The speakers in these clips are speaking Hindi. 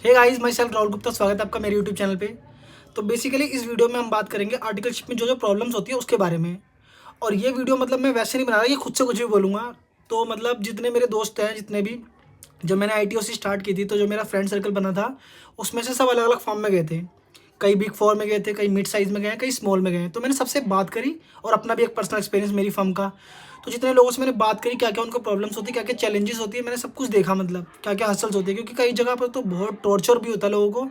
हे guys, myself Rahul Gupta. स्वागत है आपका मेरे यूट्यूब चैनल पे। तो बेसिकली इस वीडियो में हम बात करेंगे आर्टिकलशिप में जो जो प्रॉब्लम्स होती है उसके बारे में। और ये वीडियो मतलब मैं वैसे नहीं बना रहा, ये खुद से कुछ भी बोलूँगा। तो मतलब जितने मेरे दोस्त हैं, जितने भी, जब मैंने ITOC स्टार्ट की थी तो जो मेरा फ्रेंड सर्कल बना था उसमें से सब अलग अलग फॉर्म में गए थे। कई बिग 4 में गए थे, कई मिड साइज़ में गए हैं, कई स्मॉल में गए हैं। तो मैंने सबसे बात करी और अपना भी एक पर्सनल एक्सपीरियंस मेरी फर्म का। तो जितने लोगों से मैंने बात करी, क्या क्या उनको प्रॉब्लम्स होती है, क्या क्या चैलेंजेस होती है, मैंने सब कुछ देखा। मतलब क्या क्या हसल्स होती है, क्योंकि कई जगह पर तो बहुत टॉर्चर भी होता है लोगों को।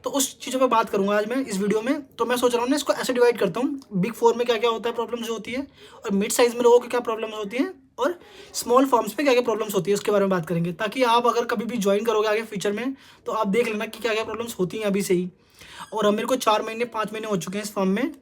तो उस चीज़ों पे बात करूँगा आज मैं इस वीडियो में। तो मैं सोच रहा हूँ ना, इसको ऐसे डिवाइड करता हूँ, बिग 4 में क्या क्या होता है, प्रॉब्लम्स जो होती है, और मिड साइज़ में लोगों की क्या प्रॉब्लम्स होती हैं, और स्मॉल फॉर्म्स पे क्या क्या प्रॉब्लम्स होती है उसके बारे में बात करेंगे। ताकि आप अगर कभी भी ज्वाइन करोगे आगे फ्यूचर में, तो आप देख लेना कि क्या क्या प्रॉब्लम्स होती हैं अभी से ही। और अब मेरे को 4 महीने 5 महीने हो चुके हैं इस फॉर्म में।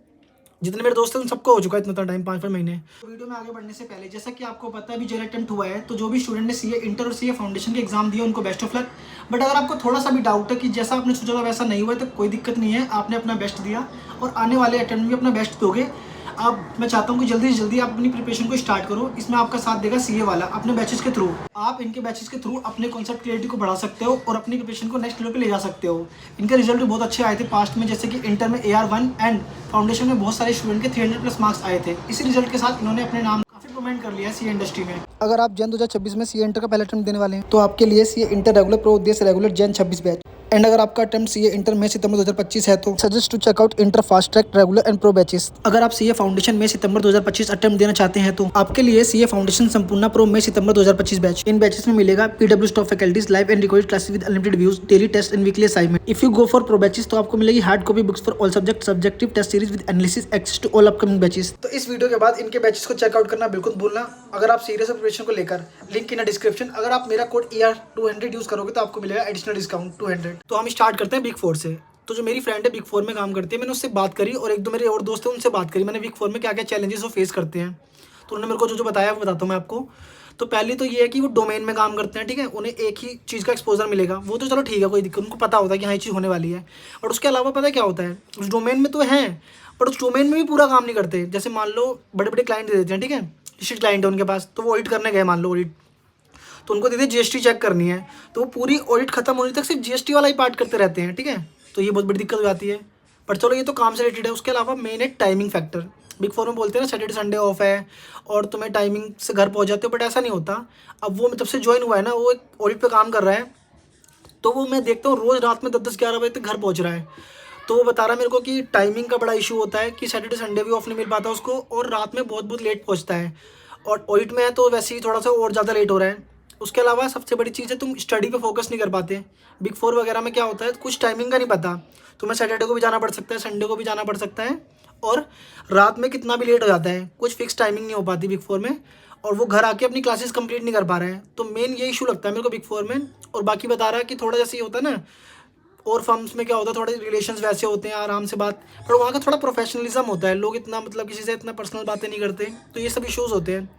जितने मेरे दोस्त हैं उन सबको हो चुका है इतना टाइम, 5-5 महीने। तो वीडियो में आगे बढ़ने से पहले, जैसा कि आपको पता है अभी जेल अटेम्प्ट हुआ है, तो जो भी स्टूडेंट ने CA इंटर और CA फाउंडेशन के एग्जाम दिया उनको बेस्ट ऑफ लक। बट अगर आपको थोड़ा सा भी डाउट है कि जैसा आपने सोचा था वैसा नहीं हुआ है, तो कोई दिक्कत नहीं है, आपने अपना बेस्ट दिया और आने वाले अटेम्प्ट में भी अपना बेस्ट दोगे। अब मैं चाहता हूँ कि जल्दी से जल्दी आप अपनी प्रिपरेशन को स्टार्ट करो। इसमें आपका साथ देगा CA वाला अपने बैचेस के थ्रू। आप इनके बैचेस के थ्रू अपने कॉन्सेप्ट क्लियरिटी को बढ़ा सकते हो और अपनी प्रिपरेशन को नेक्स्ट लेवल पे ले जा सकते हो। इनके रिजल्ट भी बहुत अच्छे आए थे पास्ट में, जैसे कि इंटर में AR1 एंड फाउंडेशन में बहुत सारे स्टूडेंट के 300+ मार्क्स आए थे। इसी रिजल्ट के साथ इन्होंने अपने नाम काफी प्रोमेंट कर लिया है CA इंडस्ट्री में। अगर आप जन 2026 में CA इंटर का पहला अटेम्प्ट देने वाले हैं तो आपके लिए CA इंटर रेगुलर प्रो उद्देश्य रेगुलर जन 26 बैच। एंड अगर आपका अटेम्प्ट CA इंटर में सितंबर 2025 है तो suggest to check out inter fast track regular and pro batches. अगर आप CA फाउंडेशन में सितंबर 2025 अटेम्प्ट देना चाहते हैं तो आपके लिए CA फाउंडेशन संपूर्ण प्रो में सितंबर 2025 बैच। इन बैचेस में मिलेगा PW stop faculties, live and recorded classes with unlimited views, daily test and weekly assignment. If you go for pro batches तो आपको मिलेगी hard copy books for all subject, subjective test series with analysis, access to all upcoming batches. तो इस वीडियो के बाद इनके बैचेस को चेकआउट करना बिल्कुल भूलना अगर आप सीरियस प्रिपरेशन को लेकर। Link in description. अगर आप मेरा कोड ER200 यूज करोगे तो आपको मिलेगा एडिशनल डिस्काउंट 200। तो हम स्टार्ट करते हैं बिग 4 से। तो जो मेरी फ्रेंड है बिग 4 में काम करती है, मैंने उससे बात करी और एक दो मेरे और दोस्त हैं उनसे बात करी मैंने बिग 4 में क्या क्या चैलेंजेस वो फेस करते हैं। तो उन्होंने मेरे को जो जो बताया वो बताता हूँ मैं आपको। तो पहली तो ये है कि वो डोमेन में काम करते हैं, ठीक है, उन्हें एक ही चीज़ का एक्सपोजर मिलेगा। वो तो चलो ठीक है, कोई दिक्कत, उनको पता होता है कि हाँ ये चीज़ होने वाली है। और उसके अलावा पता है क्या होता है, उस डोमेन में तो है बट उस डोमेन में भी पूरा काम नहीं करते। जैसे मान लो बड़े बड़े क्लाइंट दे देते हैं, ठीक है, लिस्टेड क्लाइंट है उनके पास, तो वो ऑडिट करने गए, मान लो ऑडिट, तो उनको दे GST चेक करनी है, तो वो पूरी ऑडिट खत्म होने तक सिर्फ GST वाला ही पार्ट करते रहते हैं, ठीक है। तो ये बहुत बड़ी दिक्कत हो जाती है। पर चलो ये तो काम से रिलेटेड है। उसके अलावा मेन है टाइमिंग फैक्टर। बिग 4 में बोलते हैं ना सैटरडे संडे ऑफ है और तुम्हें टाइमिंग से घर पहुंच जाते हो, बट ऐसा नहीं होता। अब वो जब से ज्वाइन हुआ है ना, वो एक ऑडिट पे काम कर रहा है, तो वो मैं देखता हूँ रोज़ रात में 10-10-11 बजे तक घर पहुँच रहा है। तो वो बता रहा है मेरे को कि टाइमिंग का बड़ा इशू होता है कि सैटरडे संडे भी ऑफ नहीं मिल पाता उसको, और रात में बहुत बहुत लेट पहुँचता है। और ऑडिट में है तो वैसे ही थोड़ा सा और ज़्यादा लेट हो रहा है। उसके अलावा सबसे बड़ी चीज़ है तुम स्टडी पे फोकस नहीं कर पाते। बिग 4 वगैरह में क्या होता है, कुछ टाइमिंग का नहीं पता, तुम्हें सैटरडे को भी जाना पड़ सकता है, संडे को भी जाना पड़ सकता है, और रात में कितना भी लेट हो जाता है, कुछ फिक्स टाइमिंग नहीं हो पाती बिग 4 में। और वो घर आके अपनी क्लासेस कंप्लीट नहीं कर पा रहे हैं। तो मेन ये इशू लगता है मेरे को बिग 4 में। और बाकी बता रहा है कि थोड़ा जैसे ही होता है ना, और फर्म्स में क्या होता है, थोड़े रिलेशंस वैसे होते हैं, आराम से बात, पर वहाँ का थोड़ा प्रोफेशनलिज्म होता है, लोग इतना मतलब किसी से इतना पर्सनल बातें नहीं करते। तो ये सब इश्यूज़ होते हैं।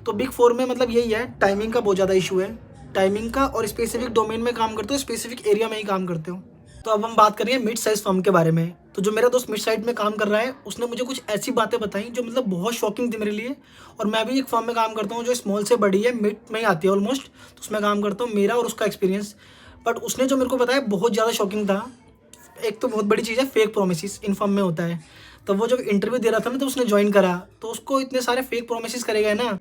तो बिग 4 में मतलब यही है, टाइमिंग का बहुत ज़्यादा इशू है, टाइमिंग का, और स्पेसिफिक डोमेन में काम करते हो, स्पेसिफिक एरिया में ही काम करते हो। तो अब हम बात करेंगे मिड साइज़ फर्म के बारे में। तो जो मेरा दोस्त मिड साइड में काम कर रहा है उसने मुझे कुछ ऐसी बातें बताई जो मतलब बहुत शॉकिंग थी मेरे लिए। और मैं भी एक फर्म में काम करता हूँ जो स्मॉल से बड़ी है, मिड में ही आती है ऑलमोस्ट, तो उसमें काम करता हूँ, मेरा और उसका एक्सपीरियंस। बट उसने जो मेरे को बताया बहुत ज़्यादा शॉकिंग था। एक तो बहुत बड़ी चीज़ है फेक प्रोमिस इन फर्म में होता है। तो वो जब इंटरव्यू दे रहा था ना, तो उसने ज्वाइन करा, तो उसको इतने सारे फेक प्रोमिस करे गए ना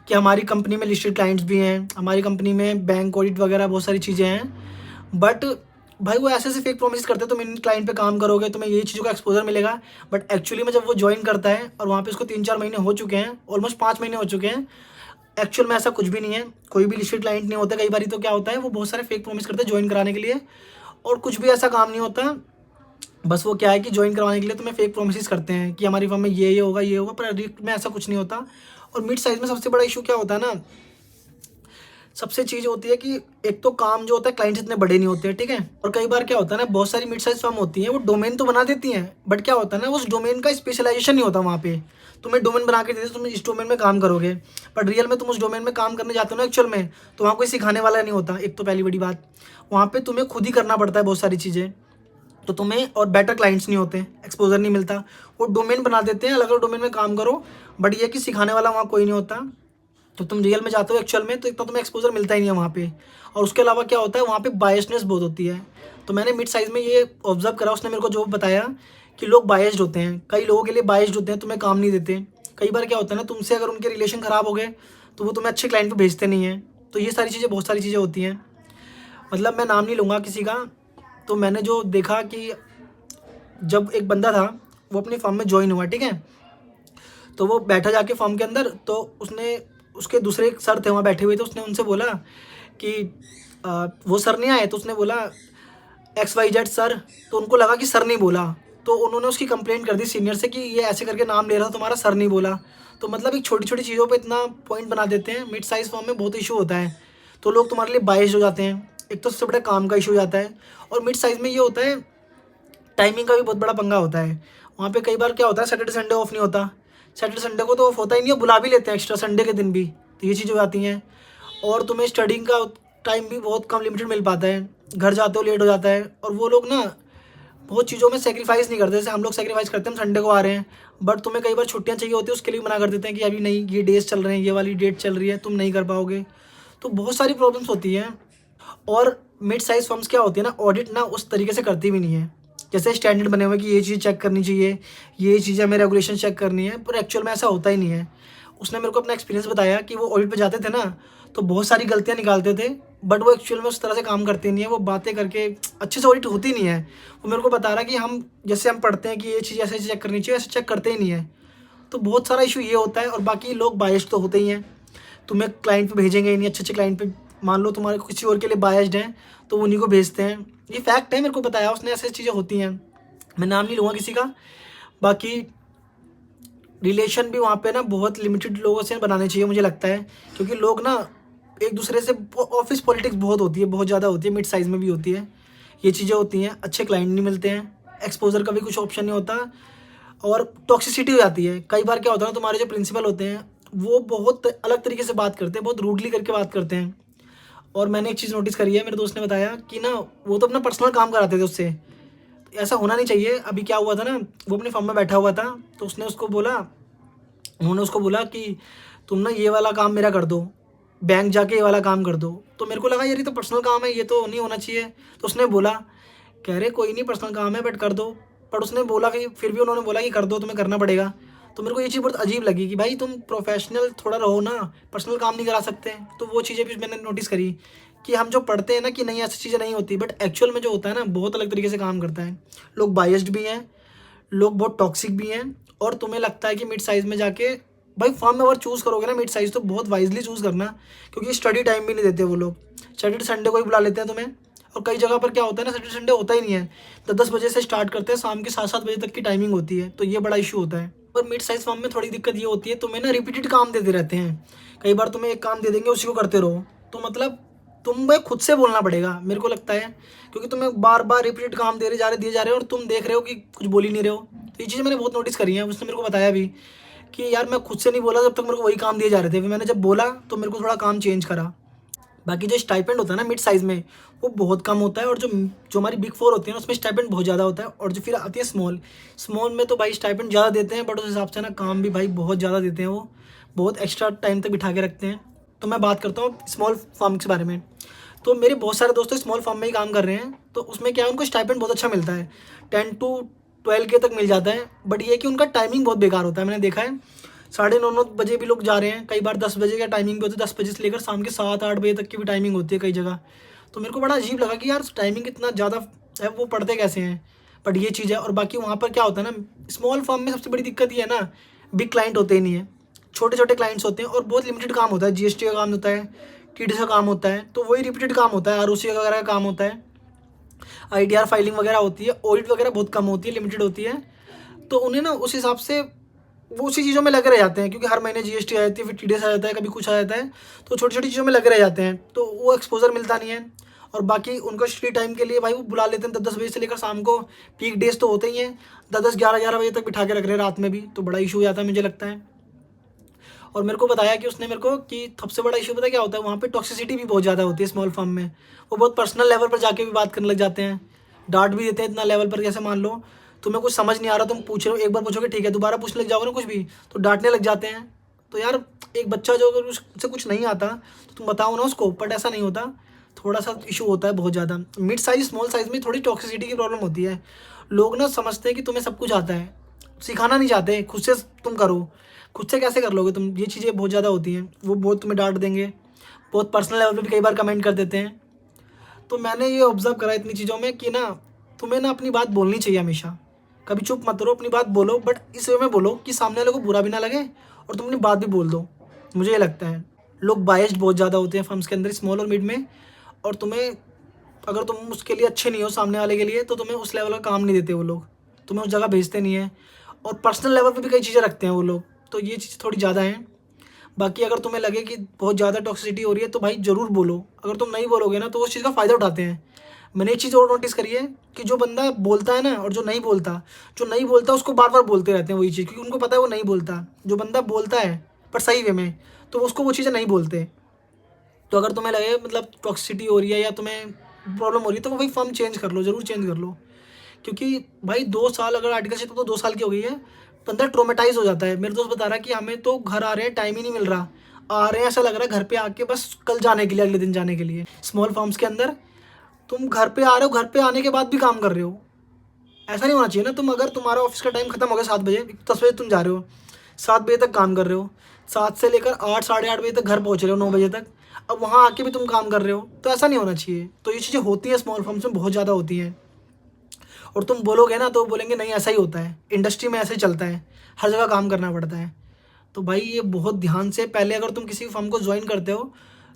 कि हमारी कंपनी में लिस्टेड क्लाइंट्स भी हैं, हमारी कंपनी में बैंक ऑडिट वगैरह बहुत सारी चीज़ें हैं। बट भाई वो ऐसे ऐसे फेक प्रोमिस करते हैं, तुम इन क्लाइंट पे काम करोगे तुम्हें ये चीज़ों का एक्सपोजर मिलेगा। बट एक्चुअली में जब वो ज्वाइन करता है और वहाँ पे उसको 3-4 महीने हो चुके हैं, ऑलमोस्ट 5 महीने हो चुके हैं, एक्चुअल में ऐसा कुछ भी नहीं है, कोई भी लिस्टेड क्लाइंट नहीं होता। कई बार तो क्या होता है, वो बहुत सारे फेक प्रोमिस करते हैं ज्वाइन कराने के लिए, और कुछ भी ऐसा काम नहीं होता। बस वो क्या है कि ज्वाइन करवाने के लिए तुम्हें फेक प्रोमिस करते हैं कि हमारी फर्म में ये होगा ये होगा, पर रियल में ऐसा कुछ नहीं होता। और मिड साइज में सबसे बड़ा इशू क्या होता है ना, सबसे चीज़ होती है कि एक तो काम जो होता है, क्लाइंट्स इतने बड़े नहीं होते हैं, ठीक है। और कई बार क्या होता है ना, बहुत सारी मिड साइज फर्म होती हैं, वो डोमेन तो बना देती हैं, बट क्या होता है ना, उस डोमेन का स्पेशलाइजेशन नहीं होता वहाँ पे। तुम्हें डोमेन बना के देते, तुम इस डोमेन में काम करोगे, बट रियल में तुम उस डोमेन में काम करने जाते हो ना एक्चुअल में, तो वहाँ कोई सिखाने वाला नहीं होता। एक तो पहली बड़ी बात, वहाँ पे तुम्हें खुद ही करना पड़ता है बहुत सारी चीज़ें। तो तुम्हें और बेटर क्लाइंट्स नहीं होते, एक्सपोजर नहीं मिलता। वो डोमेन बना देते हैं, अलग अलग डोमेन में काम करो, बट ये कि सिखाने वाला वहाँ कोई नहीं होता। जब तुम रियल में जाते हो एक्चुअल में, तो इतना तुम्हें एक्सपोजर मिलता ही नहीं है वहाँ पे। और उसके अलावा क्या होता है, वहाँ पे बायसनेस बहुत होती है। तो मैंने मिड साइज़ में ये ऑब्जर्व करा, उसने मेरे को जो बताया कि लोग बायस्ड होते हैं, कई लोगों के लिए बायस्ड होते हैं, तुम्हें काम नहीं देते। कई बार क्या होता है ना, तुमसे अगर उनके रिलेशन ख़राब हो गए तो वो तुम्हें अच्छे क्लाइंट पे भेजते नहीं हैं। तो ये सारी चीज़ें, बहुत सारी चीज़ें होती हैं। मतलब मैं नाम नहीं लूँगा किसी का। तो मैंने जो देखा कि जब एक बंदा था, वो अपनी फर्म में ज्वाइन हुआ, ठीक है। तो वो बैठा जाके फर्म के अंदर, तो उसने, उसके दूसरे एक सर थे वहाँ बैठे हुए, तो उसने उनसे बोला कि वो सर नहीं आए, तो उसने बोला XYZ सर। तो उनको लगा कि सर नहीं बोला, तो उन्होंने उसकी कंप्लेंट कर दी सीनियर से कि ये ऐसे करके नाम ले रहा था, तुम्हारा सर नहीं बोला। तो मतलब एक छोटी छोटी चीज़ों पे इतना पॉइंट बना देते हैं। मिड साइज़ फर्म में बहुत इशू होता है, तो लोग तुम्हारे लिए बायस्ड हो जाते हैं। एक तो सबसे बड़ा काम का इशू हो जाता है, और मिड साइज़ में ये होता है, टाइमिंग का भी बहुत बड़ा पंगा होता है। वहाँ पे कई बार क्या होता है, सैटरडे संडे ऑफ नहीं होता। सैटरडे संडे को तो ऑफ होता ही नहीं है, बुला भी लेते हैं एक्स्ट्रा संडे के दिन भी। तो ये चीज़ें हो जाती हैं। और तुम्हें स्टडिंग का टाइम भी बहुत कम लिमिटेड मिल पाता है, घर जाते हो लेट हो जाता है। और वो लोग ना बहुत चीज़ों में सेक्रीफाइस नहीं करते, जैसे हम लोग सेक्रीफाइस करते हैं, हम संडे को आ रहे हैं, बट तुम्हें कई बार छुट्टियाँ चाहिए होती है, उसके लिए मना कर देते हैं कि अभी नहीं, ये डेज चल रहे हैं, ये वाली डेट चल रही है, तुम नहीं कर पाओगे। तो बहुत सारी प्रॉब्लम्स होती हैं। और मिड साइज़ फर्म्स क्या होती है ना, ऑडिट ना उस तरीके से करती भी नहीं है। जैसे स्टैंडर्ड बने हुए कि ये चीज़ चेक करनी चाहिए, ये चीज़ें हमें रेगुलेशन चेक करनी है, पर एक्चुअल में ऐसा होता ही नहीं है। उसने मेरे को अपना एक्सपीरियंस बताया कि वो ऑडिट पे जाते थे ना, तो बहुत सारी गलतियाँ निकालते थे, बट वो एक्चुअल में उस तरह से काम करते नहीं है, वो बातें करके अच्छे से ऑडिट होती नहीं है। वो मेरे को बता रहा कि हम जैसे हम पढ़ते हैं कि ये चीज़ ऐसे चेक करनी चाहिए, ऐसे चेक करते ही नहीं है। तो बहुत सारा इशू ये होता है। और बाकी लोग बायस्ड तो होते ही हैं, तुम्हें क्लाइंट पे भेजेंगे ही नहीं, अच्छे अच्छे क्लाइंट पे। मान लो तुम्हारे किसी और के लिए बायस्ड हैं, तो उन्हीं को भेजते हैं। ये फैक्ट है, मेरे को बताया उसने, ऐसी चीज़ें होती हैं। मैं नाम नहीं लूँगा किसी का। बाकी रिलेशन भी वहाँ पे ना बहुत लिमिटेड लोगों से बनाने चाहिए मुझे लगता है, क्योंकि लोग ना एक दूसरे से, ऑफिस पॉलिटिक्स बहुत होती है, बहुत ज़्यादा होती है, मिड साइज़ में भी होती है। ये चीज़ें होती हैं, अच्छे क्लाइंट नहीं मिलते हैं, एक्सपोजर का भी कुछ ऑप्शन नहीं होता, और टॉक्सिसिटी हो जाती है। कई बार क्या होता है ना, तुम्हारे जो प्रिंसिपल होते हैं वो बहुत अलग तरीके से बात करते हैं, बहुत रूडली करके बात करते हैं। और मैंने एक चीज़ नोटिस करी है, मेरे दोस्त ने बताया कि ना वो तो अपना पर्सनल काम कराते थे उससे। ऐसा होना नहीं चाहिए। अभी क्या हुआ था ना, वो अपनी फर्म में बैठा हुआ था, तो उसने उसको बोला, उन्होंने उसको बोला कि तुम ना ये वाला काम मेरा कर दो, बैंक जाके ये वाला काम कर दो। तो मेरे को लगा यार ये तो पर्सनल काम है, ये तो नहीं होना चाहिए। तो उसने बोला, कह रहे कोई नहीं, पर्सनल काम है बट कर दो। पर उसने बोला कि फिर भी उन्होंने बोला कि कर दो, तुम्हें करना पड़ेगा। तो मेरे को ये चीज़ बहुत अजीब लगी कि भाई तुम प्रोफेशनल थोड़ा रहो ना, पर्सनल काम नहीं करा सकते। तो वो चीज़ें भी मैंने नोटिस करी कि हम जो पढ़ते हैं ना कि नहीं ऐसी चीज़ें नहीं होती, बट एक्चुअल में जो होता है ना बहुत अलग तरीके से काम करता है। लोग बायस्ड भी हैं, लोग बहुत टॉक्सिक भी हैं। और तुम्हें लगता है कि मिड साइज़ में जाके, भाई फॉर्म में अगर चूज़ करोगे ना मिड साइज़, तो बहुत वाइजली चूज़ करना, क्योंकि स्टडी टाइम भी नहीं देते वो लोग। सैटरडे संडे को ही बुला लेते हैं तुम्हें। और कई जगह पर क्या होता है ना, सैटरडे संडे होता ही नहीं है, तो 10 बजे से स्टार्ट करते हैं, शाम के 7-7 बजे तक की टाइमिंग होती है। तो ये बड़ा इशू होता है। और मिड साइज़ फॉर्म में थोड़ी दिक्कत ये होती है, तुम्हें ना रिपीटेड काम देते रहते हैं। कई बार तुम्हें एक काम दे देंगे, उसी को करते रहो। तो मतलब तुम्हें खुद से बोलना पड़ेगा मेरे को लगता है, क्योंकि तुम्हें बार बार रिपीटेड काम दे रहे जा रहे दिए जा रहे हो, और तुम देख रहे हो कि कुछ बोल ही नहीं रहे हो। तो ये चीज़ें मैंने बहुत नोटिस करी हैं। उसने मेरे को बताया भी कि यार मैं खुद से नहीं बोला, जब तक मेरे को वही काम दिए जा रहे थे, फिर मैंने जब बोला तो मेरे को थोड़ा काम चेंज करा। बाकी जो स्टाइपेंड होता है ना मिड साइज़ में, वो बहुत कम होता है। और जो जो हमारी बिग फोर होती है ना, उसमें स्टाइपेंड बहुत ज़्यादा होता है। और जो फिर आती है स्मॉल, स्मॉल में तो भाई स्टाइपेंड ज़्यादा देते हैं, बट उस हिसाब से ना काम भी भाई बहुत ज़्यादा देते हैं। वो बहुत एक्स्ट्रा टाइम तक बिठा के रखते हैं। तो मैं बात करता हूँ स्मॉल फार्म के बारे में। तो मेरे बहुत सारे दोस्त स्मॉल फार्म में ही काम कर रहे हैं, तो उसमें क्या है, उनको स्टाइपेंड बहुत अच्छा मिलता है, 10 to 12 के तक मिल जाता है। बट ये है कि उनका टाइमिंग बहुत बेकार होता है। मैंने देखा है 9:30-9 बजे भी लोग जा रहे हैं, कई बार 10 बजे का टाइमिंग भी होती है, 10 बजे से लेकर शाम के 7-8 बजे तक की भी टाइमिंग होती है कई जगह। तो मेरे को बड़ा अजीब लगा कि यार टाइमिंग इतना ज़्यादा है, वो पढ़ते कैसे हैं। बट ये चीज़ है। और बाकी वहाँ पर क्या होता है ना, स्मॉल फर्म में सबसे बड़ी दिक्कत ये है ना, बिग क्लाइंट होते ही नहीं है, छोटे छोटे क्लाइंट्स होते हैं, और बहुत लिमिटेड काम होता है। GST का काम होता है, TDS का काम होता है, तो वही रिपीटेड काम होता है, ROC वगैरह का काम होता है, ITR फाइलिंग वगैरह होती है, ऑडिट वगैरह बहुत कम होती है, लिमिटेड होती है। तो उन्हें ना उस हिसाब से वो उसी चीज़ों में लगे रह जाते हैं, क्योंकि हर महीने GST आ जाती है, फिर TDS आ जाता है, कभी कुछ आ जाता है, तो छोटी छोटी चीज़ों में लगे रह जाते हैं, तो वो एक्सपोजर मिलता नहीं है। और बाकी उनको फ्री टाइम के लिए भाई वो बुला लेते हैं 10-10 बजे से लेकर शाम को, पीक डेज तो होते ही हैं, 10-10, 11-11 बजे तक बिठा के रख रहे हैं रात में भी, तो बड़ा इशू हो जाता है मुझे लगता है। और मेरे को बताया कि उसने मेरे को कि सबसे बड़ा इशू पता क्या होता है, वहाँ पे टॉक्सिसिटी भी बहुत ज़्यादा होती है स्मॉल फार्म में। वो बहुत पर्सनल लेवल पर जाके भी बात करने लग जाते हैं, डांट भी देते हैं इतना लेवल पर, जैसे मान लो तुम्हें कुछ समझ नहीं आ रहा, तुम पूछ रहे हो, एक बार पूछोगे ठीक है, दोबारा पूछने लग जाओगे ना कुछ भी, तो डांटने लग जाते हैं। तो यार एक बच्चा जो अगर उससे कुछ नहीं आता तो तुम बताओ ना उसको, बट ऐसा नहीं होता, थोड़ा सा इशू होता है बहुत ज़्यादा। मिड साइज स्मॉल साइज में थोड़ी टॉक्सिसिटी की प्रॉब्लम होती है। लोग ना समझते हैं कि तुम्हें सब कुछ आता है, सिखाना नहीं चाहते, खुद से तुम करो। खुद से कैसे कर लोगे तुम, ये चीज़ें बहुत ज़्यादा होती हैं। वो बहुत तुम्हें डांट देंगे, बहुत पर्सनल लेवल पे भी कई बार कमेंट कर देते हैं। तो मैंने ये ऑब्ज़र्व करा इतनी चीज़ों में कि ना तुम्हें ना अपनी बात बोलनी चाहिए हमेशा। कभी चुप मत रहो, अपनी बात बोलो, बट इस वे में बोलो कि सामने वाले को बुरा भी ना लगे और तुम अपनी बात भी बोल दो। मुझे ये लगता है लोग बायस्ड बहुत ज़्यादा होते हैं फर्म्स के अंदर, स्मॉल और मिड में। और तुम्हें अगर तुम उसके लिए अच्छे नहीं हो सामने वाले के लिए, तो तुम्हें उस लेवल का काम नहीं देते वो लोग, तुम्हें उस जगह भेजते नहीं है। और पर्सनल लेवल पे भी कई चीज़ें रखते हैं वो लोग, तो ये चीज़ थोड़ी ज़्यादा है। बाकी अगर तुम्हें लगे कि बहुत ज़्यादा टॉक्सिसिटी हो रही है तो भाई ज़रूर बोलो। अगर तुम नहीं बोलोगे ना तो उस चीज़ का फ़ायदा उठाते हैं। मैंने एक चीज़ और नोटिस करी है कि जो बंदा बोलता है ना और जो नहीं बोलता उसको बार बार बोलते रहते हैं वही चीज़, क्योंकि उनको पता है वो नहीं बोलता। जो बंदा बोलता है पर सही वे में, तो उसको वो चीज़ें नहीं बोलते। तो अगर तुम्हें लगे मतलब टॉक्सिसिटी हो रही है या तुम्हें प्रॉब्लम हो रही है तो वही फॉर्म चेंज कर लो, ज़रूर चेंज कर लो। क्योंकि भाई 2 साल अगर आर्टिकलशिप तो 2 साल की हो गई है, बंदा ट्रोमेटाइज हो जाता है। मेरे दोस्त बता रहा है कि हमें तो घर आ रहे हैं, टाइम ही नहीं मिल रहा, आ रहे हैं ऐसा लग रहा है घर पे आके बस कल जाने के लिए, अगले दिन जाने के लिए। स्मॉल फॉर्म्स के अंदर तुम घर पे आ रहे हो, घर पे आने के बाद भी काम कर रहे हो, ऐसा नहीं होना चाहिए ना। तुम अगर तुम्हारा ऑफिस का टाइम खत्म हो गया 7 बजे, 10 बजे तुम जा रहे हो, 7 बजे तक काम कर रहे हो, 7 से लेकर 8 साढ़े 8 बजे तक घर पहुंच रहे हो, 9 बजे तक, अब वहाँ आके भी तुम काम कर रहे हो, तो ऐसा नहीं होना चाहिए। तो ये चीज़ें होती हैं स्मॉल फर्म्स में, बहुत ज़्यादा होती हैं। और तुम बोलोगे ना तो बोलेंगे नहीं ऐसा ही होता है, इंडस्ट्री में ऐसे ही चलता है, हर जगह काम करना पड़ता है। तो भाई ये बहुत ध्यान से, पहले अगर तुम किसी फर्म को ज्वाइन करते हो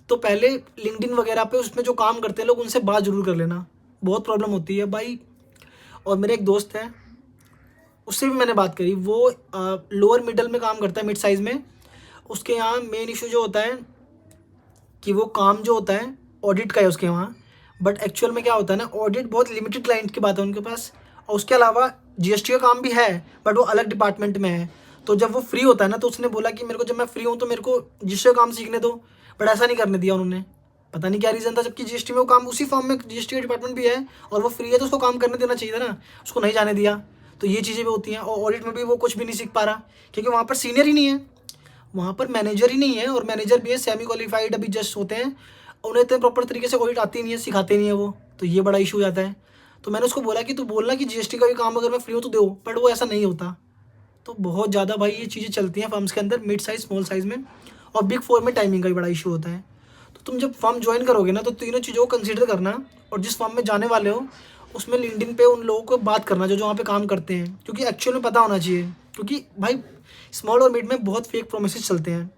तो पहले लिंक्डइन वगैरह पे उसमें जो काम करते हैं लोग उनसे बात जरूर कर लेना, बहुत प्रॉब्लम होती है भाई। और मेरे एक दोस्त है, उससे भी मैंने बात करी, वो लोअर मिडल में काम करता है, मिड साइज़ में। उसके यहाँ मेन इशू जो होता है कि वो काम जो होता है ऑडिट का है उसके वहाँ, बट एक्चुअल में क्या होता है ना, ऑडिट बहुत लिमिटेड क्लाइंट की बात है उनके पास, और उसके अलावा जीएसटी का काम भी है, बट वो अलग डिपार्टमेंट में है। तो जब वो फ्री होता है ना तो उसने बोला कि मेरे को जब मैं फ्री हूँ तो मेरे को जीएसटी का काम सीखने दो, बट ऐसा नहीं करने दिया उन्होंने। पता नहीं क्या रीज़न था, जबकि जीएसटी में वो काम, उसी फॉर्म में जीएसटी का डिपार्टमेंट भी है और वो फ्री है, तो उसको काम करने देना चाहिए था ना, उसको नहीं जाने दिया। तो ये चीज़ें भी होती हैं। और ऑडिट में भी वो कुछ भी नहीं सीख पा रहा, क्योंकि वहाँ पर सीनियर ही नहीं है, वहाँ पर मैनेजर ही नहीं है, और मैनेजर भी है सेमी क्वालिफाइड अभी जस्ट होते हैं, उन्हें इतने प्रॉपर तरीके से ऑडिट आती नहीं है, सिखाते नहीं है वो, तो ये बड़ा इशू हो जाता है। तो मैंने उसको बोला कि तू बोलना कि जीएसटी का भी काम अगर मैं फ्री हूँ तो दो, बट वो ऐसा नहीं होता। तो बहुत ज़्यादा भाई ये चीज़ें चलती हैं फर्म्स के अंदर, मिड साइज स्मॉल साइज़ में। और बिग 4 में टाइमिंग का भी बड़ा इशू होता है। तो तुम जब फर्म ज्वाइन करोगे ना तो तीनों चीज़ों को कंसिडर करना, और जिस फर्म में जाने वाले हो उसमें लिंक्डइन पे उन लोगों को बात करना जो जो वहाँ पे काम करते हैं, क्योंकि एक्चुअल में पता होना चाहिए। क्योंकि भाई स्मॉल और मिड में बहुत फेक प्रोमिसेस चलते हैं।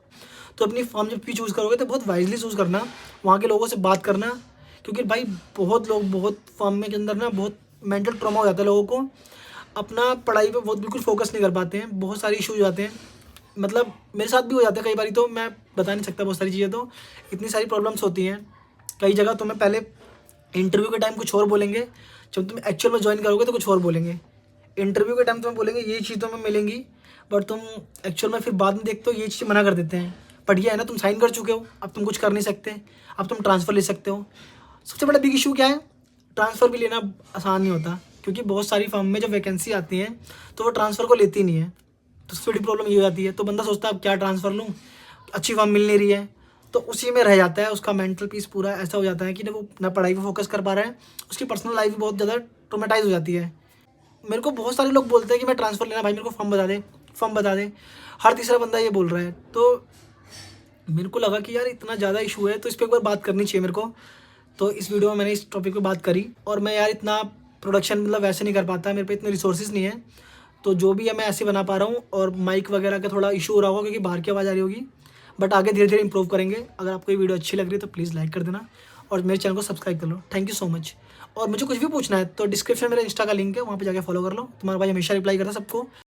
तो अपनी फर्म जब भी चूज़ करोगे तो बहुत वाइजली चूज़ करना, वहाँ के लोगों से बात करना, क्योंकि भाई बहुत लोग, बहुत फर्म में के अंदर ना बहुत मेंटल ट्रॉमा हो जाता है लोगों को, अपना पढ़ाई पे बहुत बिल्कुल फोकस नहीं कर पाते हैं, बहुत सारे इशू हो जाते हैं। मतलब मेरे साथ भी हो जाते हैं कई बार, तो मैं बता नहीं सकता बहुत सारी चीज़ें, तो इतनी सारी प्रॉब्लम्स होती हैं। कई जगह तुम्हें पहले इंटरव्यू के टाइम कुछ और बोलेंगे, जब तुम एक्चुअल में ज्वाइन करोगे तो कुछ और बोलेंगे। इंटरव्यू के टाइम तुम्हें बोलेंगे ये चीज़ तुम्हें मिलेंगी, बट तुम एक्चुअल में फिर बाद में देखते हो ये चीज़ मना कर देते हैं। बट ये है ना, तुम साइन कर चुके हो, अब तुम कुछ कर नहीं सकते, अब तुम ट्रांसफ़र ले सकते हो। सबसे बड़ा बिग इशू क्या है, ट्रांसफ़र भी लेना आसान नहीं होता, क्योंकि बहुत सारी फर्म में जब वैकेंसी आती है तो वो ट्रांसफ़र को लेती नहीं है। तो सबसे बड़ी प्रॉब्लम ये हो जाती है। तो बंदा सोचता है अब क्या ट्रांसफ़र लूँ, अच्छी फर्म मिल नहीं रही है, तो उसी में रह जाता है। उसका मेंटल पीस पूरा ऐसा हो जाता है कि ना वो ना पढ़ाई पे फोकस कर पा रहा है, उसकी पर्सनल लाइफ भी बहुत ज़्यादा ट्रोमेटाइज हो जाती है। मेरे को बहुत सारे लोग बोलते हैं कि मैं ट्रांसफ़र लेना, भाई मेरे को फॉर्म बता दे, फॉर्म बता दे। हर तीसरा बंदा ये बोल रहा है। तो मेरे को लगा कि यार इतना ज़्यादा इशू है तो इस पर एक बार बात करनी चाहिए मेरे को। तो इस वीडियो में मैंने इस टॉपिक पे बात करी। और मैं यार इतना प्रोडक्शन मतलब वैसे नहीं कर पाता, मेरे पे इतने रिसोर्सेज नहीं है, तो जो भी है मैं ऐसे बना पा रहा हूँ। और माइक वगैरह का थोड़ा इशू हो रहा होगा क्योंकि बाहर की आवाज़ आ रही होगी, बट आगे धीरे धीरे इंप्रूव करेंगे। अगर आपको ये वीडियो अच्छी लग रही है तो प्लीज़ लाइक कर देना और मेरे चैनल को सब्सक्राइब कर लो। Thank you so much. और मुझे कुछ भी पूछना है तो डिस्क्रिप्शन में मेरा इंस्टा का लिंक है, वहाँ पे जाके फॉलो कर लो। तुम्हारा भाई हमेशा रिप्लाई करता है सबको।